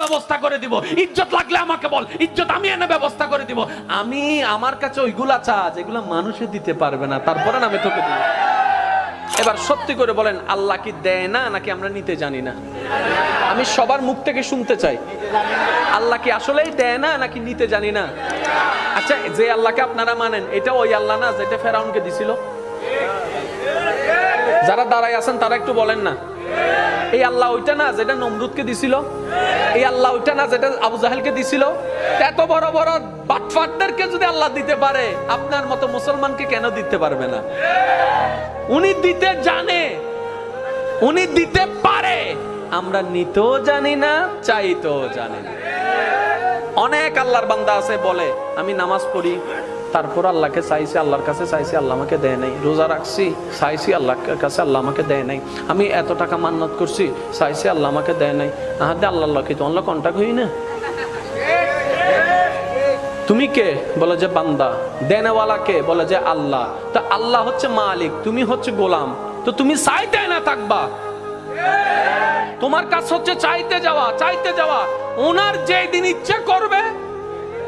ব্যবস্থা করে দিব, ইজ্জত লাগলে আমাকে বল, ইজ্জত আমি এনে ব্যবস্থা করে দিব। আমি আমার কাছে ওইগুলা চা যেগুলা মানুষে দিতে পারবে না, তারপরে আমি তোকে দিব। এবার সত্যি করে বলেন, আল্লাহ কি দেয় না নাকি আমরা নিতে জানি না? আমি সবার মুখ থেকে শুনতে চাই, আল্লাহ কি আসলেই দেয় না নাকি নিতে জানি না? আচ্ছা, যে আল্লাহকে আপনারা মানেন, এটা ওই আল্লাহ না যেটা ফেরাউনকে দিছিল? যারা দাঁড়ায় আছেন তারা একটু বলেন না, এই আল্লাহ ওইটা না যেটা নমরুদকে দিছিল? এই আল্লাহ ওইটা না যেটা আবু জাহেলকে দিছিল? এত বড় বড় বাটফাটদেরকে যদি আল্লাহ দিতে পারে, আপনার মতো মুসলমানকে কেন দিতে পারবে না? উনি দিতে জানে, উনি দিতে পারে, আমরা নিতেও জানি না, চাইতেও জানি না। অনেক আল্লাহর বান্দা আছে বলে, আমি নামাজ পড়ি, তারপর আল্লাহকে চাইছি, আল্লাহর কাছে চাইছি, আল্লাহ আমাকে দেয় নাই। রোজা রাখছি, চাইছি আল্লাহর কাছে, আল্লাহ আমাকে দেয় নাই। আমি এত টাকা মান্নত করছি, চাইছি, আল্লাহ আমাকে দেয় নাই। আহাদে আল্লাহ কি তো আল্লাহ কন্টাক্ট হই না? তুমি কে? বলে যে বান্দা। দেনেওয়ালা কে? বলে যে আল্লাহ। তো আল্লাহ হচ্ছে মালিক, তুমি হচ্ছে গোলাম, তো তুমি চাইতে না থাকবা। তোমার কাজ হচ্ছে চাইতে যাওয়া, চাইতে যাওয়া। ওনার যেই দিন ইচ্ছে করবে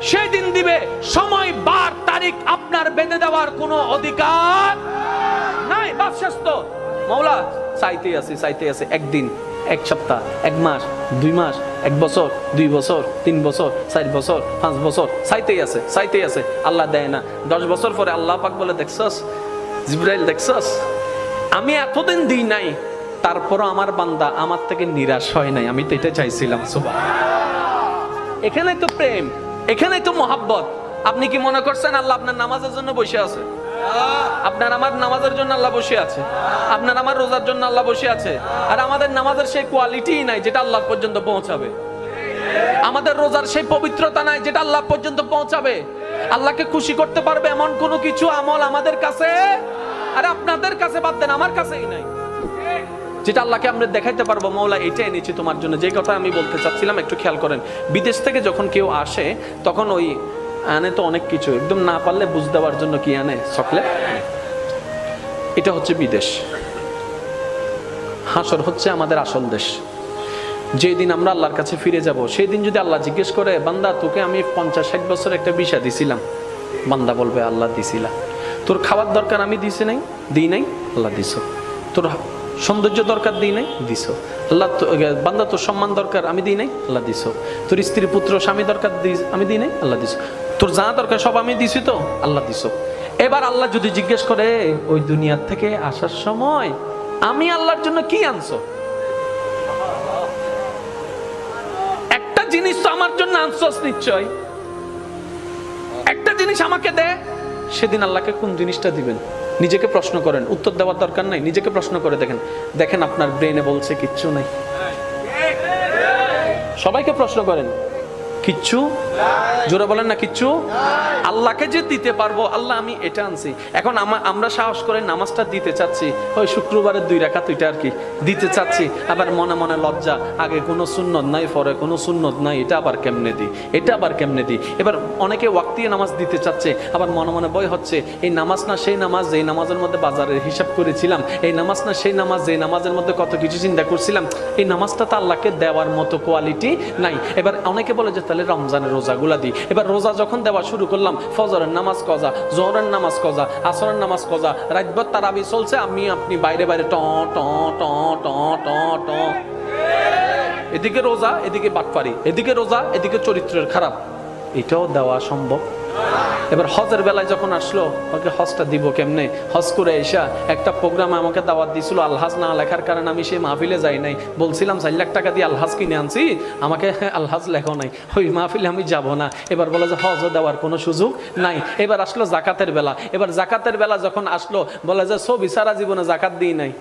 সেই দিন দিবে। সময়, বার, তারিখ আপনার বেঁধে দেওয়ার কোনো অধিকার নাই। বাস শেষ তো। মাওলা চাইতে আছে, চাইতে আছে। একদিন, এক সপ্তাহ, এক মাস, 2 মাস, 1 বছর, 2 বছর, 3 বছর, 4 বছর, 5 বছর, চাইতেই আছে, চাইতেই আছে। আল্লাহ দেয় না। 10 বছর পরে আল্লাহ পাক বলে, দেখছস জিবরাইল, দেখছস আমি এতদিন দিই নাই, তারপরও আমার বান্দা আমার থেকে নিরাশ হয় নাই। আমি তো এটা চাইছিলাম। সুবহানাল্লাহ। এখানেই তো প্রেম, এখানেই তো মহাব্বত। আপনি কি মনে করছেন আল্লাহ আপনার নামাজের জন্য বসে আছে? আপনার আমার নামাজের জন্য আল্লাহ বসে আছে, আপনার আমার রোজার জন্য আল্লাহ বসে আছে। আর আমাদের নামাজের সেই কোয়ালিটি নাই যেটা আল্লাহ পর্যন্ত পৌঁছাবে। আমাদের রোজার সেই পবিত্রতা নাই যেটা আল্লাহ পর্যন্ত পৌঁছাবে। আল্লাহকে খুশি করতে পারবে এমন কোনো কিছু আমল আমাদের কাছে, আর আপনাদের কাছে বাদ দেন, আমার কাছেই নাই, যেটা আল্লাহকে আমরা দেখাইতে পারবো মওলা এটা এনেছি তোমার জন্য। যে কথা আমি বলতে চাচ্ছিলাম, একটু খেয়াল করেন। বিদেশ থেকে যখন কেউ আসে তখন ওই আনে তো অনেক কিছু, একদম না পারলে বুঝ দেওয়ার জন্য কি আনে? চকলেট। এটা হচ্ছে বিদেশ। হাসর হচ্ছে আমাদের আসল দেশ। যেদিন আমরা আল্লাহর কাছে ফিরে যাব, সেই দিন যদি আল্লাহ জিজ্ঞেস করে, বান্দা তোকে আমি 50-60 বছর একটা ভিসা দিছিলাম, বান্দা বলবে আল্লাহ দিছিলাম। তোর খাওয়ার দরকার আমি দিছি নাই? দিই নাই? আল্লাহ দিছো। তোর সৌন্দর্য দরকার দিই নাই? দিছো। আল্লাহ বান্দা তোর সম্মান দরকার আমি দিই নাই? আল্লাহ দিছো। তোর স্ত্রী, পুত্র, স্বামী দরকার আমি দিই নাই? আল্লাহ দিছো। তোর যা দরকার সব আমি দিছি তো? আল্লাহ দিছো। এবার আল্লাহ যদি জিজ্ঞেস করে, ওই দুনিয়ার থেকে আসার সময় আমি আল্লাহর জন্য কি আনছো? একটা জিনিস তো আমার জন্য আনছস নিশ্চয়, একটা জিনিস আমাকে দে। সেদিন আল্লাহকে কোন জিনিসটা দিবেন? নিজেকে প্রশ্ন করেন, উত্তর দেওয়ার দরকার নাই, নিজেকে প্রশ্ন করে দেখেন। দেখেন আপনার ব্রেনে বলছে কিচ্ছু নাই। সবাইকে প্রশ্ন করেন, কিচ্ছু? জোরে বলেন না কিচ্ছু। আল্লাহকে যে দিতে পারবো, আল্লাহ আমি এটা আনছি। এখন আমরা সাহস করে নামাজটা দিতে চাচ্ছি, ওই শুক্রবারের 2 রাকাত ওইটা আর কি দিতে চাচ্ছি। আবার মনে মনে লজ্জা, আগে কোনো সুন্নত নাই, পরে কোনো সুন্নত নাই, এটা আবার কেমনে দিই, এটা আবার কেমনে দিই। এবার অনেকে ওয়াক্তিয়া নামাজ দিতে চাচ্ছে, আবার মনে মনে ভয় হচ্ছে, এই নামাজ না সেই নামাজ যেই নামাজের মধ্যে বাজারের হিসাব করেছিলাম, এই নামাজ না সেই নামাজ যেই নামাজের মধ্যে কত কিছু চিন্তা করছিলাম, এই নামাজটা তো আল্লাহকে দেওয়ার মতো কোয়ালিটি নাই। এবার অনেকে বলে যে তাহলে রমজানের রোজাগুলা দিই। এবার রোজা যখন দেওয়া শুরু করলাম, ফজরের নামাজ কজা, জোহরের নামাজ কজা, আসরের নামাজ কজা, রাতভর তারাবি চলছে, আমি আপনি বাইরে বাইরে ট ট ট ট ট ট, এদিকে রোজা, এদিকে বাটপারি, এদিকে রোজা, এদিকে চরিত্রের খারাপ। এটাও দেওয়া সম্ভব? এবার হজের বেলায় যখন আসলো, ওকে হজটা দিব কেমনে? হজ করে এসা একটা প্রোগ্রামে আমাকে দাওয়াত দিছিল, আলহাজ না লেখার কারণে আমি সেই মাহফিলে যাই নাই। বলছিলাম 4 লাখ টাকা দিয়ে আলহাজ কিনে আনছি, আমাকে আলহাজ লেখো নাই, ওই মাহফিলে আমি যাব না। এবার বলে যে হজও দেওয়ার কোনো সুযোগ নাই। এবার আসলো জাকাতের বেলা। এবার জাকাতের বেলা যখন আসলো, বলে যে ছবি সারা জীবনে জাকাত দিই নাই।